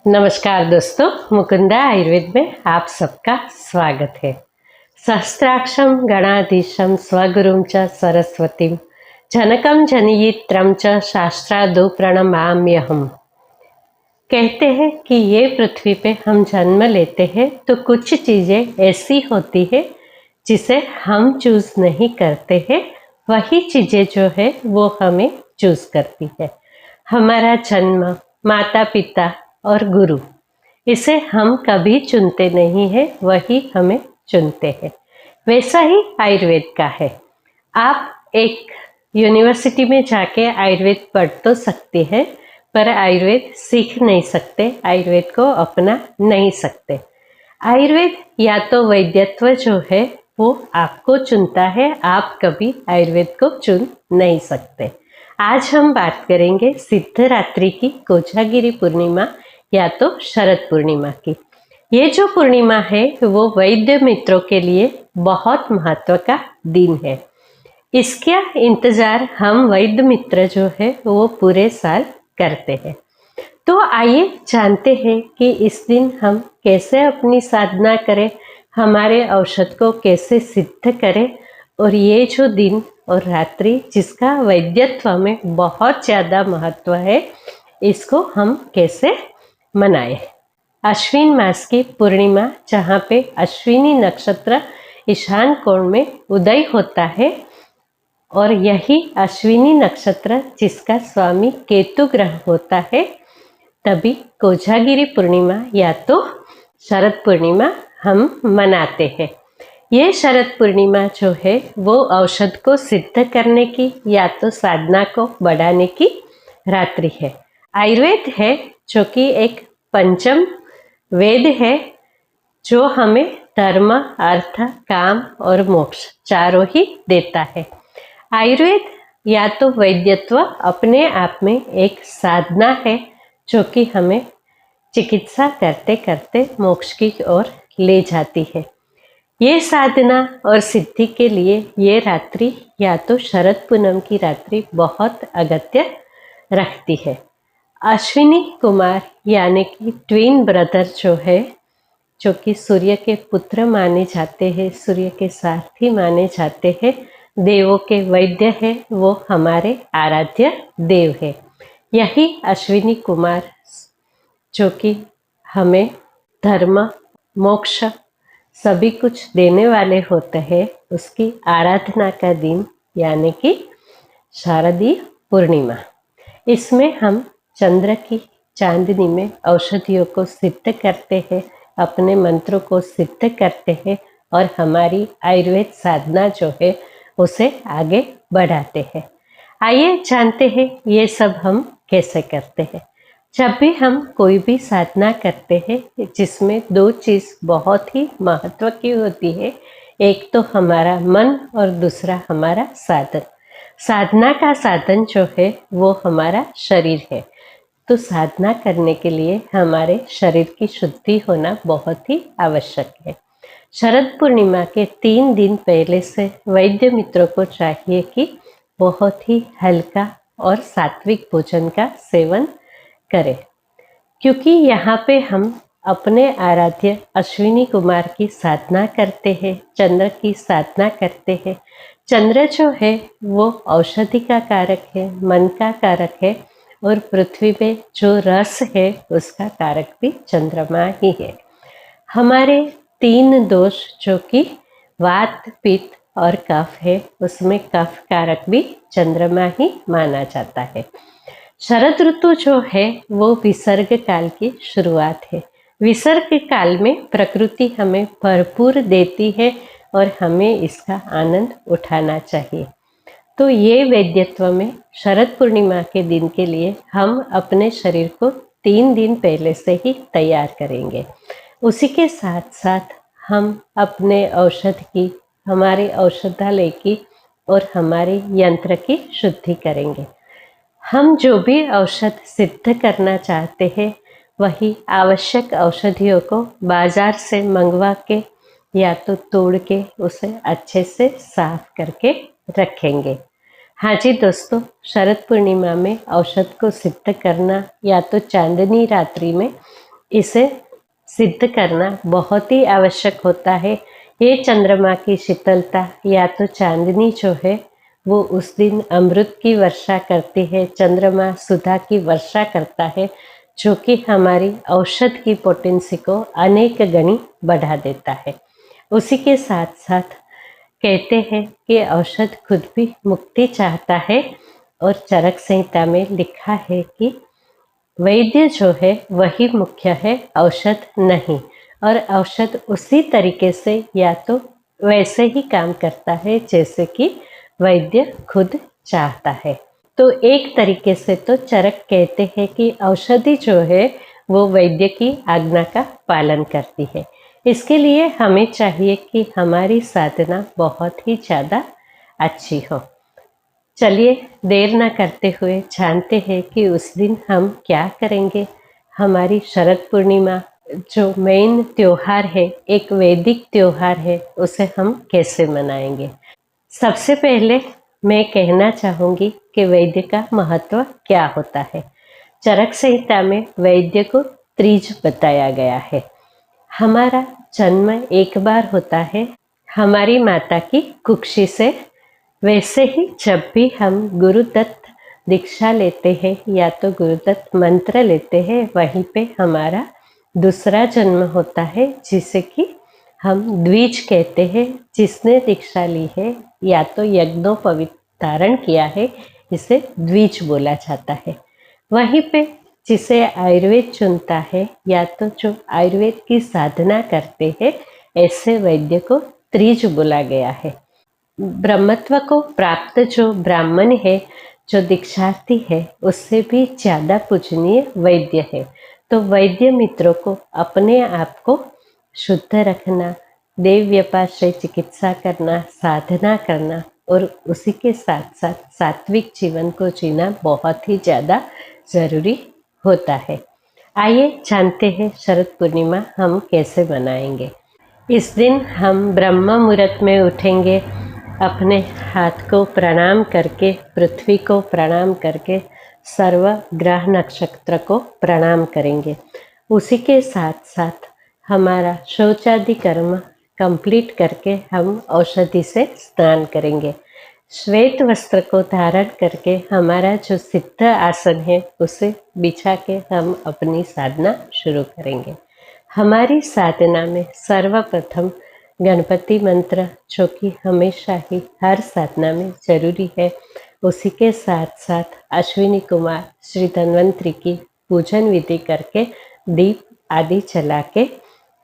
नमस्कार दोस्तों, मुकुंदा आयुर्वेद में आप सबका स्वागत है। सहस्त्राक्षम गणाधीशम स्वगुरुम च सरस्वतीम जनकम जनयित्रम च शास्त्रादो प्रणमाम्यहम्। कहते हैं कि ये पृथ्वी पे हम जन्म लेते हैं तो कुछ चीज़ें ऐसी होती है जिसे हम चूज़ नहीं करते हैं, वही चीज़ें जो है वो हमें चूज़ करती है। हमारा जन्म, माता पिता और गुरु, इसे हम कभी चुनते नहीं हैं, वही हमें चुनते हैं। वैसा ही आयुर्वेद का है। आप एक यूनिवर्सिटी में जाके आयुर्वेद पढ़ तो सकते हैं, पर आयुर्वेद सीख नहीं सकते, आयुर्वेद को अपना नहीं सकते। आयुर्वेद या तो वैद्यत्व जो है वो आपको चुनता है, आप कभी आयुर्वेद को चुन नहीं सकते। आज हम बात करेंगे सिद्धरात्रि की, कोजागिरी पूर्णिमा या तो शरद पूर्णिमा की। ये जो पूर्णिमा है वो वैद्य मित्रों के लिए बहुत महत्व का दिन है। इसका इंतज़ार हम वैद्य मित्र जो है वो पूरे साल करते हैं। तो आइए जानते हैं कि इस दिन हम कैसे अपनी साधना करें, हमारे औषध को कैसे सिद्ध करें, और ये जो दिन और रात्रि जिसका वैद्यत्व में बहुत ज़्यादा महत्व है, इसको हम कैसे मनाएं। अश्विन मास की पूर्णिमा, जहाँ पे अश्विनी नक्षत्र ईशान कोण में उदय होता है, और यही अश्विनी नक्षत्र जिसका स्वामी केतु ग्रह होता है, तभी कोजागिरी पूर्णिमा या तो शरद पूर्णिमा हम मनाते हैं। ये शरद पूर्णिमा जो है वो औषध को सिद्ध करने की या तो साधना को बढ़ाने की रात्रि है। आयुर्वेद है जो कि एक पंचम वेद है, जो हमें धर्म, अर्थ, काम और मोक्ष चारों ही देता है। आयुर्वेद या तो वैद्यत्व अपने आप में एक साधना है जो कि हमें चिकित्सा करते करते मोक्ष की ओर ले जाती है। ये साधना और सिद्धि के लिए ये रात्रि या तो शरद पूनम की रात्रि बहुत अगत्य रखती है। अश्विनी कुमार यानी कि ट्विन ब्रदर जो है, जो कि सूर्य के पुत्र माने जाते हैं, सूर्य के सारथी माने जाते हैं, देवों के वैद्य है, वो हमारे आराध्य देव है। यही अश्विनी कुमार जो कि हमें धर्म, मोक्ष सभी कुछ देने वाले होते हैं, उसकी आराधना का दिन यानी कि शारदीय पूर्णिमा। इसमें हम चंद्र की चांदनी में औषधियों को सिद्ध करते हैं, अपने मंत्रों को सिद्ध करते हैं और हमारी आयुर्वेद साधना जो है उसे आगे बढ़ाते हैं। आइए जानते हैं ये सब हम कैसे करते हैं। जब भी हम कोई भी साधना करते हैं जिसमें दो चीज़ बहुत ही महत्व की होती है, एक तो हमारा मन और दूसरा हमारा साधन। साधना का साधन जो है वो हमारा शरीर है, तो साधना करने के लिए हमारे शरीर की शुद्धि होना बहुत ही आवश्यक है। शरद पूर्णिमा के 3 दिन पहले से वैद्य मित्रों को चाहिए कि बहुत ही हल्का और सात्विक भोजन का सेवन करें, क्योंकि यहाँ पे हम अपने आराध्य अश्विनी कुमार की साधना करते हैं, चंद्र की साधना करते हैं। चंद्र जो है वो औषधि का कारक है, मन का कारक है, और पृथ्वी पे जो रस है उसका कारक भी चंद्रमा ही है। हमारे 3 दोष जो कि वात, पित्त और कफ है, उसमें कफ कारक भी चंद्रमा ही माना जाता है। शरद ऋतु जो है वो विसर्ग काल की शुरुआत है। विसर्ग काल में प्रकृति हमें भरपूर देती है और हमें इसका आनंद उठाना चाहिए। तो ये वैद्यत्व में शरद पूर्णिमा के दिन के लिए हम अपने शरीर को 3 दिन पहले से ही तैयार करेंगे। उसी के साथ साथ हम अपने औषध की, हमारे औषधालय की और हमारे यंत्र की शुद्धि करेंगे। हम जो भी औषध सिद्ध करना चाहते हैं वही आवश्यक औषधियों को बाजार से मंगवा के या तो तोड़ के उसे अच्छे से साफ करके रखेंगे। हाँ जी दोस्तों, शरद पूर्णिमा में औषध को सिद्ध करना या तो चांदनी रात्रि में इसे सिद्ध करना बहुत ही आवश्यक होता है। ये चंद्रमा की शीतलता या तो चांदनी जो है वो उस दिन अमृत की वर्षा करती है, चंद्रमा सुधा की वर्षा करता है, जो कि हमारी औषध की पोटेंसी को अनेक गणी बढ़ा देता है। उसी के साथ साथ कहते हैं कि औषध खुद भी मुक्ति चाहता है और चरक संहिता में लिखा है कि वैद्य जो है वही मुख्य है, औषध नहीं। और औषध उसी तरीके से या तो वैसे ही काम करता है जैसे कि वैद्य खुद चाहता है। तो एक तरीके से तो चरक कहते हैं कि औषधि जो है वो वैद्य की आज्ञा का पालन करती है। इसके लिए हमें चाहिए कि हमारी साधना बहुत ही ज़्यादा अच्छी हो। चलिए देर न करते हुए जानते हैं कि उस दिन हम क्या करेंगे। हमारी शरद पूर्णिमा जो मेन त्योहार है, एक वैदिक त्योहार है, उसे हम कैसे मनाएंगे। सबसे पहले मैं कहना चाहूँगी कि वैद्य का महत्व क्या होता है। चरक संहिता में वैद्य को त्रिज बताया गया है। हमारा जन्म एक बार होता है हमारी माता की कुक्षी से, वैसे ही जब भी हम गुरुदत्त दीक्षा लेते हैं या तो गुरुदत्त मंत्र लेते हैं, वहीं पे हमारा दूसरा जन्म होता है जिसे कि हम द्विज कहते हैं। जिसने दीक्षा ली है या तो यज्ञोपवीत धारण किया है, इसे द्विज बोला जाता है। वहीं पे जिसे आयुर्वेद चुनता है या तो जो आयुर्वेद की साधना करते हैं, ऐसे वैद्य को त्रिज बोला गया है। ब्रह्मत्व को प्राप्त जो ब्राह्मण है, जो दीक्षार्थी है, उससे भी ज़्यादा पूजनीय वैद्य है। तो वैद्य मित्रों को अपने आप को शुद्ध रखना, देव व्यपाश्रय चिकित्सा करना, साधना करना और उसी के साथ साथ सात्विक जीवन को जीना बहुत ही ज़्यादा ज़रूरी होता है। आइए जानते हैं शरद पूर्णिमा हम कैसे मनाएंगे। इस दिन हम ब्रह्म मुहूर्त में उठेंगे, अपने हाथ को प्रणाम करके, पृथ्वी को प्रणाम करके, सर्व ग्रह नक्षत्र को प्रणाम करेंगे। उसी के साथ साथ हमारा शौचादि कर्म कंप्लीट करके हम औषधि से स्नान करेंगे। श्वेत वस्त्र को धारण करके हमारा जो सिद्ध आसन है उसे बिछा के हम अपनी साधना शुरू करेंगे। हमारी साधना में सर्वप्रथम गणपति मंत्र, जो कि हमेशा ही हर साधना में जरूरी है, उसी के साथ साथ अश्विनी कुमार श्री धन्वंतरी की पूजन विधि करके दीप आदि जला के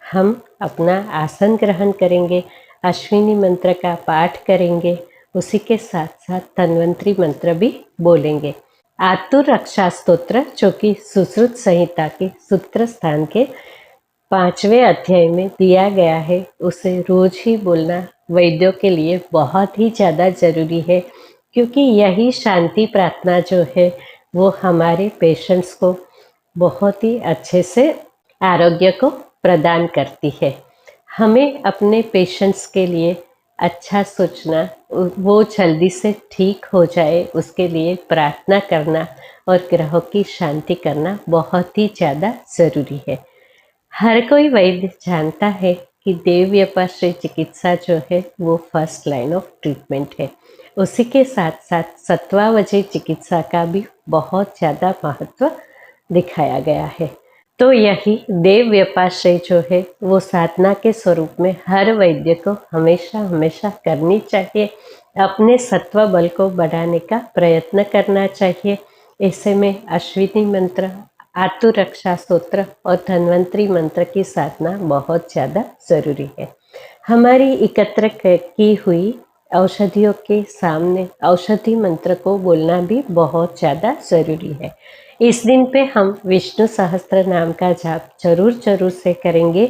हम अपना आसन ग्रहण करेंगे। अश्विनी मंत्र का पाठ करेंगे, उसी के साथ साथ धन्वंतरी मंत्र भी बोलेंगे। आतुर रक्षा स्तोत्र, जो कि सुश्रुत संहिता के सूत्र स्थान के 5वें अध्याय में दिया गया है, उसे रोज ही बोलना वैद्यों के लिए बहुत ही ज़्यादा ज़रूरी है, क्योंकि यही शांति प्रार्थना जो है वो हमारे पेशेंट्स को बहुत ही अच्छे से आरोग्य को प्रदान करती है। हमें अपने पेशेंट्स के लिए अच्छा सोचना, वो जल्दी से ठीक हो जाए उसके लिए प्रार्थना करना और ग्रहों की शांति करना बहुत ही ज़्यादा ज़रूरी है। हर कोई वैद्य जानता है कि देव व्यपाश्रय चिकित्सा जो है वो फर्स्ट लाइन ऑफ ट्रीटमेंट है। उसी के साथ साथ सत्वावजय चिकित्सा का भी बहुत ज़्यादा महत्व दिखाया गया है। तो यही देव व्यपाश्रय जो है वो साधना के स्वरूप में हर वैद्य को हमेशा हमेशा करनी चाहिए। अपने सत्व बल को बढ़ाने का प्रयत्न करना चाहिए। ऐसे में अश्विनी मंत्र, आतुर रक्षा स्तोत्र और धन्वंतरी मंत्र की साधना बहुत ज़्यादा ज़रूरी है। हमारी एकत्र की हुई औषधियों के सामने औषधि मंत्र को बोलना भी बहुत ज़्यादा ज़रूरी है। इस दिन पे हम विष्णु सहस्त्र नाम का जाप जरूर से करेंगे,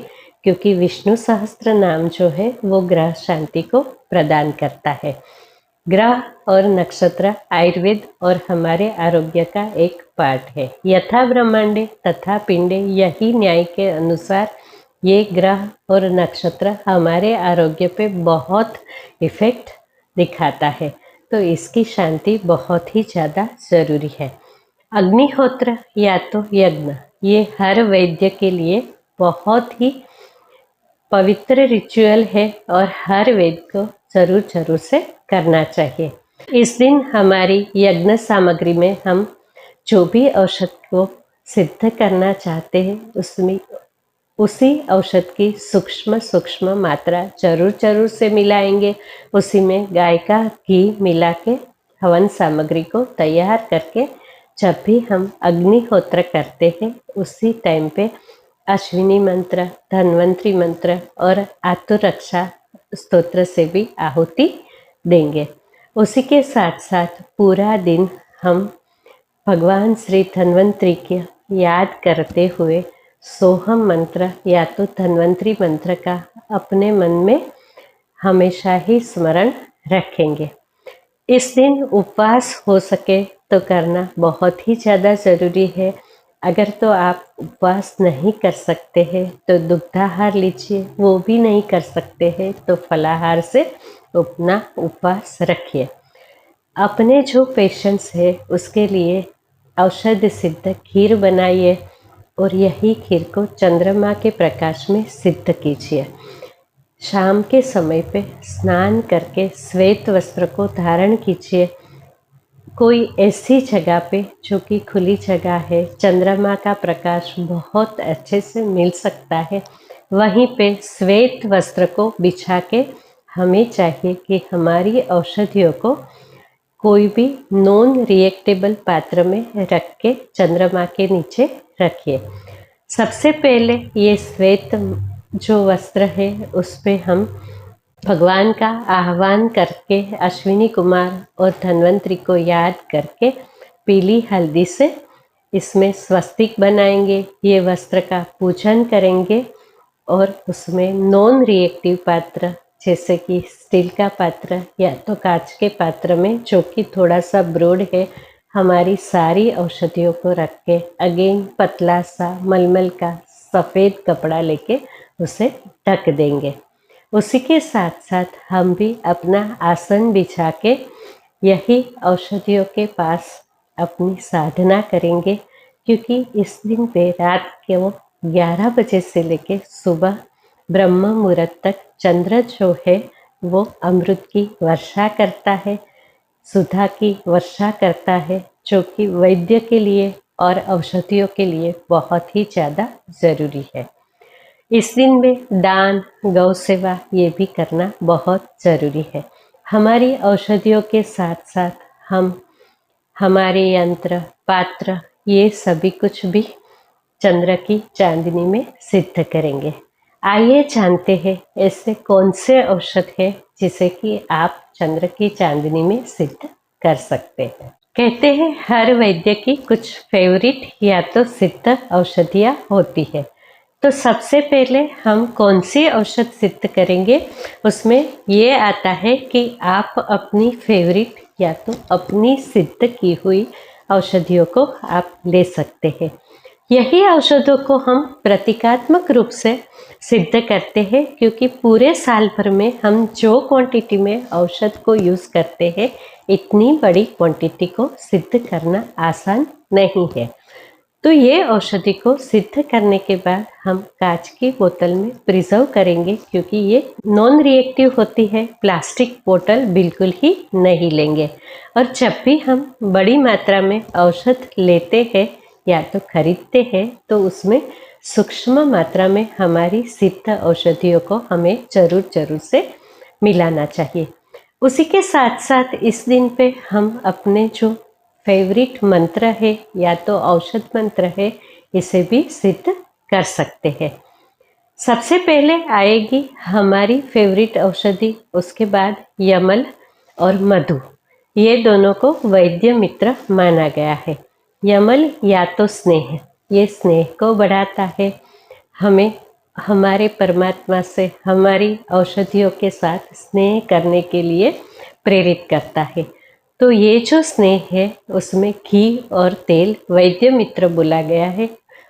क्योंकि विष्णु सहस्त्र नाम जो है वो ग्रह शांति को प्रदान करता है। ग्रह और नक्षत्र आयुर्वेद और हमारे आरोग्य का एक पार्ट है। यथा ब्रह्मांडे तथा पिंडे, यही न्याय के अनुसार ये ग्रह और नक्षत्र हमारे आरोग्य पे बहुत इफेक्ट दिखाता है, तो इसकी शांति बहुत ही ज़्यादा ज़रूरी है। अग्निहोत्र या तो यज्ञ ये हर वैद्य के लिए बहुत ही पवित्र रिचुअल है और हर वैद्य को जरूर जरूर से करना चाहिए। इस दिन हमारी यज्ञ सामग्री में हम जो भी औषध को सिद्ध करना चाहते हैं उसमें उसी औषध की सूक्ष्म सूक्ष्म मात्रा जरूर जरूर से मिलाएंगे। उसी में गाय का घी मिला के हवन सामग्री को तैयार करके जब भी हम अग्निहोत्र करते हैं उसी टाइम पे अश्विनी मंत्र, धन्वंतरी मंत्र और आत्मरक्षा स्तोत्र से भी आहुति देंगे। उसी के साथ साथ पूरा दिन हम भगवान श्री धन्वंतरी की याद करते हुए सोहम मंत्र या तो धन्वंतरी मंत्र का अपने मन में हमेशा ही स्मरण रखेंगे। इस दिन उपवास हो सके तो करना बहुत ही ज़्यादा ज़रूरी है। अगर तो आप उपवास नहीं कर सकते हैं तो दुग्धाहार लीजिए, वो भी नहीं कर सकते हैं तो फलाहार से अपना उपवास रखिए। अपने जो पेशेंट्स है उसके लिए औषध सिद्ध खीर बनाइए और यही खीर को चंद्रमा के प्रकाश में सिद्ध कीजिए। शाम के समय पे स्नान करके श्वेत वस्त्र को धारण कीजिए। कोई ऐसी जगह पे जो कि खुली जगह है, चंद्रमा का प्रकाश बहुत अच्छे से मिल सकता है, वहीं पे श्वेत वस्त्र को बिछा के हमें चाहिए कि हमारी औषधियों को कोई भी नॉन रिएक्टेबल पात्र में रख के चंद्रमा के नीचे रखिए। सबसे पहले ये श्वेत जो वस्त्र है उस पे हम भगवान का आह्वान करके अश्विनी कुमार और धन्वंतरी को याद करके पीली हल्दी से इसमें स्वस्तिक बनाएंगे। ये वस्त्र का पूजन करेंगे और उसमें नॉन रिएक्टिव पात्र जैसे कि स्टील का पात्र या तो कांच के पात्र में जो कि थोड़ा सा ब्रॉड है, हमारी सारी औषधियों को रख के अगेन पतला सा मलमल का सफ़ेद कपड़ा लेके उसे ढक देंगे। उसी के साथ साथ हम भी अपना आसन बिछा के यही औषधियों के पास अपनी साधना करेंगे, क्योंकि इस दिन पे रात के 11 बजे से लेके सुबह ब्रह्म मुहूर्त तक चंद्र जो है वो अमृत की वर्षा करता है, सुधा की वर्षा करता है, जो कि वैद्य के लिए और औषधियों के लिए बहुत ही ज़्यादा ज़रूरी है। इस दिन में दान, गौ सेवा ये भी करना बहुत ज़रूरी है। हमारी औषधियों के साथ साथ हम हमारे यंत्र, पात्र ये सभी कुछ भी चंद्र की चांदनी में सिद्ध करेंगे। आइए जानते हैं ऐसे कौन से औषध है जिसे कि आप चंद्र की चांदनी में सिद्ध कर सकते हैं। कहते हैं हर वैद्य की कुछ फेवरेट या तो सिद्ध औषधियाँ होती है। तो सबसे पहले हम कौन सी औषध सिद्ध करेंगे, उसमें ये आता है कि आप अपनी फेवरेट या तो अपनी सिद्ध की हुई औषधियों को आप ले सकते हैं। यही औषधों को हम प्रतीकात्मक रूप से सिद्ध करते हैं, क्योंकि पूरे साल भर में हम जो क्वांटिटी में औषध को यूज़ करते हैं इतनी बड़ी क्वांटिटी को सिद्ध करना आसान नहीं है। तो ये औषधि को सिद्ध करने के बाद हम कांच की बोतल में प्रिजर्व करेंगे, क्योंकि ये नॉन रिएक्टिव होती है। प्लास्टिक बोतल बिल्कुल ही नहीं लेंगे। और जब भी हम बड़ी मात्रा में औषध लेते हैं या तो खरीदते हैं तो उसमें सूक्ष्म मात्रा में हमारी सिद्ध औषधियों को हमें जरूर से मिलाना चाहिए। उसी के साथ साथ इस दिन पे हम अपने जो फेवरेट मंत्र है या तो औषध मंत्र है इसे भी सिद्ध कर सकते हैं। सबसे पहले आएगी हमारी फेवरेट औषधि, उसके बाद यमल और मधु, ये दोनों को वैद्य मित्र माना गया है। यमल या तो स्नेह, ये स्नेह को बढ़ाता है, हमें हमारे परमात्मा से हमारी औषधियों के साथ स्नेह करने के लिए प्रेरित करता है। तो ये जो स्नेह है उसमें घी और तेल वैद्य मित्र बोला गया है,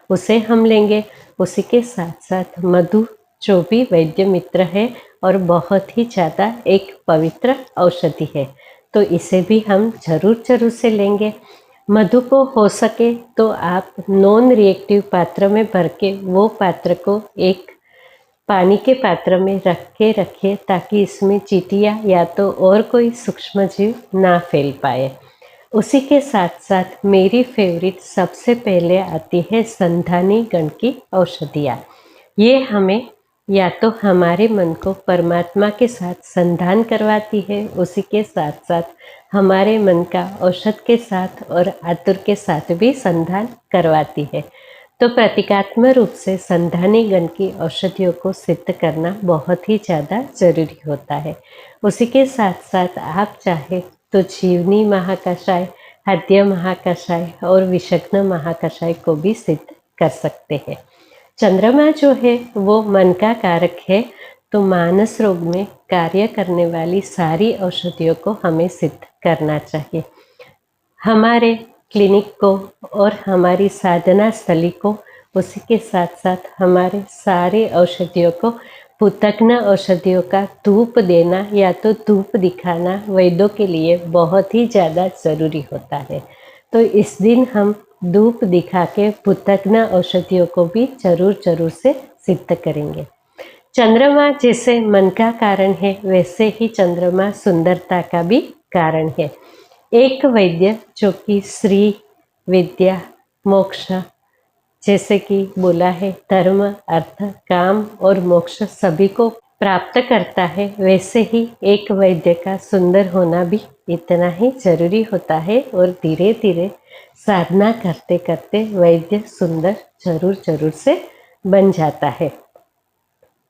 उसे हम लेंगे। उसी के साथ साथ मधु जो भी वैद्य मित्र है और बहुत ही ज़्यादा एक पवित्र औषधि है, तो इसे भी हम जरूर से लेंगे। मधु को हो सके तो आप नॉन रिएक्टिव पात्र में भर के वो पात्र को एक पानी के पात्र में रख के रखिए ताकि इसमें चींटियाँ या तो और कोई सूक्ष्म जीव ना फैल पाए। उसी के साथ साथ मेरी फेवरेट सबसे पहले आती है संधानी गण की औषधियाँ। ये हमें या तो हमारे मन को परमात्मा के साथ संधान करवाती है, उसी के साथ साथ हमारे मन का औषध के साथ और आतुर के साथ भी संधान करवाती है। तो प्रतीकात्मक रूप से संधानी गण की औषधियों को सिद्ध करना बहुत ही ज़्यादा जरूरी होता है। उसी के साथ साथ आप चाहे तो जीवनी महाकषाय, हृदय महाकषाय और विषग्न महाकषाय को भी सिद्ध कर सकते हैं। चंद्रमा जो है वो मन का कारक है, तो मानस रोग में कार्य करने वाली सारी औषधियों को हमें सिद्ध करना चाहिए। हमारे क्लिनिक को और हमारी साधना स्थली को, उसी के साथ साथ हमारे सारे औषधियों को पुतग्न औषधियों का धूप देना या तो धूप दिखाना वैद्यों के लिए बहुत ही ज़्यादा ज़रूरी होता है। तो इस दिन हम धूप दिखा के पुतग्न औषधियों को भी जरूर से सिद्ध करेंगे। चंद्रमा जैसे मन का कारण है, वैसे ही चंद्रमा सुंदरता का भी कारण है। एक वैद्य जो कि श्री, विद्या, मोक्ष जैसे कि बोला है धर्म, अर्थ, काम और मोक्ष सभी को प्राप्त करता है, वैसे ही एक वैद्य का सुंदर होना भी इतना ही जरूरी होता है। और धीरे धीरे साधना करते करते वैद्य सुंदर जरूर से बन जाता है,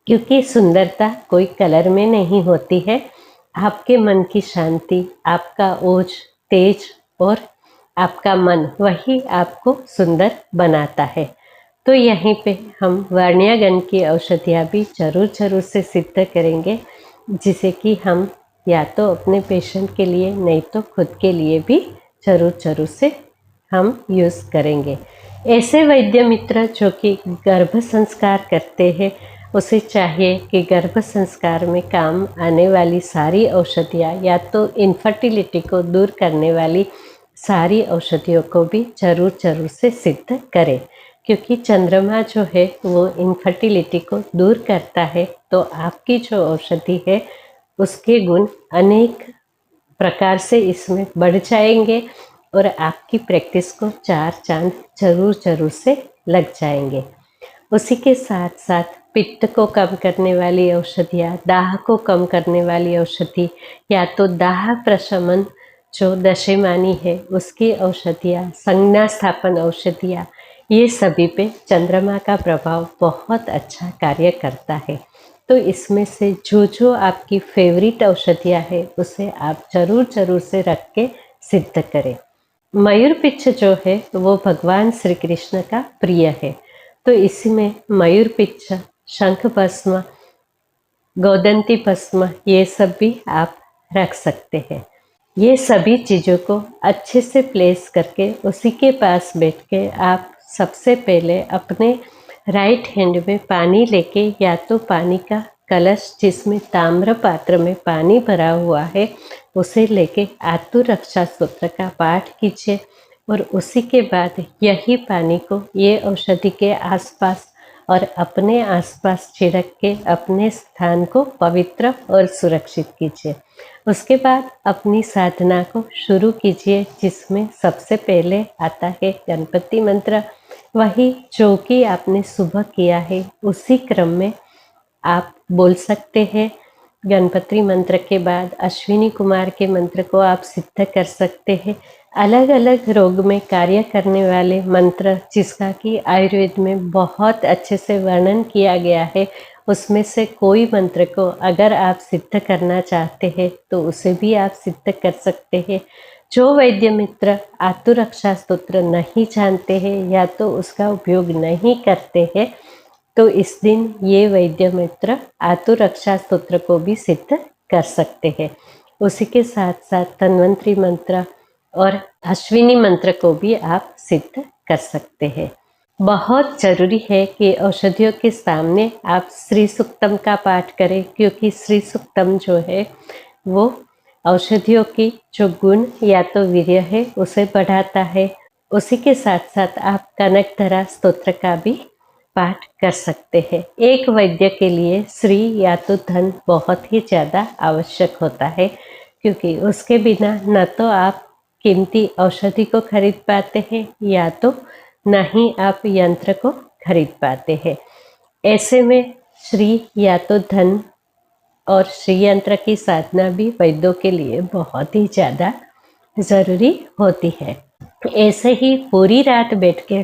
क्योंकि सुंदरता कोई कलर में नहीं होती है। आपके मन की शांति, आपका ओज, तेज और आपका मन, वही आपको सुंदर बनाता है। तो यहीं पे हम वर्ण्यगण की औषधियाँ भी जरूर से सिद्ध करेंगे, जिसे कि हम या तो अपने पेशेंट के लिए नहीं तो खुद के लिए भी जरूर से हम यूज़ करेंगे। ऐसे वैद्य मित्र जो कि गर्भ संस्कार करते हैं, उसे चाहिए कि गर्भ संस्कार में काम आने वाली सारी औषधियाँ या तो इनफर्टिलिटी को दूर करने वाली सारी औषधियों को भी जरूर से सिद्ध करें, क्योंकि चंद्रमा जो है वो इनफर्टिलिटी को दूर करता है। तो आपकी जो औषधि है उसके गुण अनेक प्रकार से इसमें बढ़ जाएंगे और आपकी प्रैक्टिस को 4 चांद जरूर से लग जाएंगे। उसी के साथ साथ पित्त को कम करने वाली औषधियाँ, दाह को कम करने वाली औषधि या तो दाह प्रशमन जो दशेमानी है उसकी औषधियाँ, संज्ञा स्थापन औषधियाँ, ये सभी पे चंद्रमा का प्रभाव बहुत अच्छा कार्य करता है। तो इसमें से जो आपकी फेवरेट औषधियाँ है उसे आप जरूर से रख के सिद्ध करें। मयूर पिच्छ जो है वो भगवान श्री कृष्ण का प्रिय है, तो इसमें मयूर पिच्छ, शंख भस्म, गोदंती भस्म, ये सब भी आप रख सकते हैं। ये सभी चीज़ों को अच्छे से प्लेस करके उसी के पास बैठ के आप सबसे पहले अपने राइट हैंड में पानी लेके, या तो पानी का कलश जिसमें ताम्र पात्र में पानी भरा हुआ है उसे लेके आतुर रक्षा स्तोत्र का पाठ कीजिए और उसी के बाद यही पानी को ये औषधि के आसपास और अपने आसपास छिड़क के अपने स्थान को पवित्र और सुरक्षित कीजिए। उसके बाद अपनी साधना को शुरू कीजिए, जिसमें सबसे पहले आता है गणपति मंत्र। वही जो कि आपने सुबह किया है उसी क्रम में आप बोल सकते हैं। गणपति मंत्र के बाद अश्विनी कुमार के मंत्र को आप सिद्ध कर सकते हैं। अलग अलग रोग में कार्य करने वाले मंत्र जिसका कि आयुर्वेद में बहुत अच्छे से वर्णन किया गया है, उसमें से कोई मंत्र को अगर आप सिद्ध करना चाहते हैं तो उसे भी आप सिद्ध कर सकते हैं। जो वैद्य मित्र आतुर रक्षा स्तोत्र नहीं जानते हैं या तो उसका उपयोग नहीं करते हैं, तो इस दिन ये वैद्य मित्र आतुर रक्षा स्तोत्र को भी सिद्ध कर सकते हैं। उसी के साथ साथ धन्वंतरी मंत्र और अश्विनी मंत्र को भी आप सिद्ध कर सकते हैं। बहुत जरूरी है कि औषधियों के सामने आप श्री सूक्तम का पाठ करें, क्योंकि श्री सूक्तम जो है वो औषधियों की जो गुण या तो वीर्य है उसे बढ़ाता है। उसी के साथ साथ आप कनकधरा स्तोत्र का भी पाठ कर सकते हैं। एक वैद्य के लिए श्री या तो धन बहुत ही ज़्यादा आवश्यक होता है, क्योंकि उसके बिना न तो आप कीमती औषधि को खरीद पाते हैं या तो न ही आप यंत्र को खरीद पाते हैं। ऐसे में श्री या तो धन और श्री यंत्र की साधना भी वैद्यों के लिए बहुत ही ज़्यादा ज़रूरी होती है। ऐसे ही पूरी रात बैठ के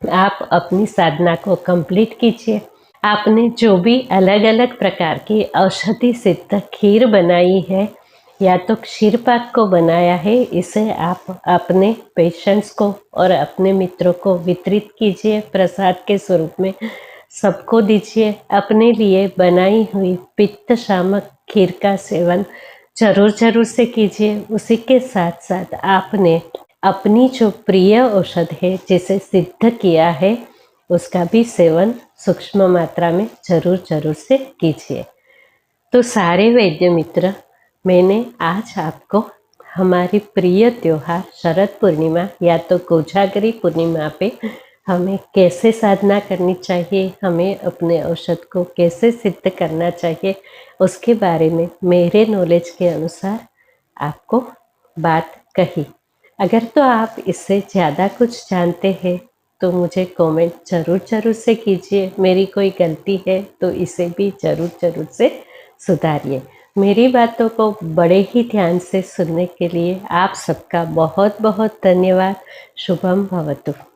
आप अपनी साधना को कंप्लीट कीजिए। आपने जो भी अलग अलग प्रकार की औषधि सिद्ध खीर बनाई है या तो क्षीर पाक को बनाया है, इसे आप अपने पेशेंट्स को और अपने मित्रों को वितरित कीजिए, प्रसाद के स्वरूप में सबको दीजिए। अपने लिए बनाई हुई पित्त शामक खीर का सेवन जरूर से कीजिए। उसी के साथ साथ आपने अपनी जो प्रिय औषध है जिसे सिद्ध किया है उसका भी सेवन सूक्ष्म मात्रा में जरूर से कीजिए। तो सारे वैद्य मित्र, मैंने आज आपको हमारी प्रिय त्योहार शरद पूर्णिमा या तो कोजागरी पूर्णिमा पे हमें कैसे साधना करनी चाहिए, हमें अपने औषध को कैसे सिद्ध करना चाहिए, उसके बारे में मेरे नॉलेज के अनुसार आपको बात कही। अगर तो आप इससे ज़्यादा कुछ जानते हैं तो मुझे कमेंट जरूर से कीजिए। मेरी कोई गलती है तो इसे भी जरूर से सुधारिए। मेरी बातों को बड़े ही ध्यान से सुनने के लिए आप सबका बहुत बहुत धन्यवाद। शुभम भवतु।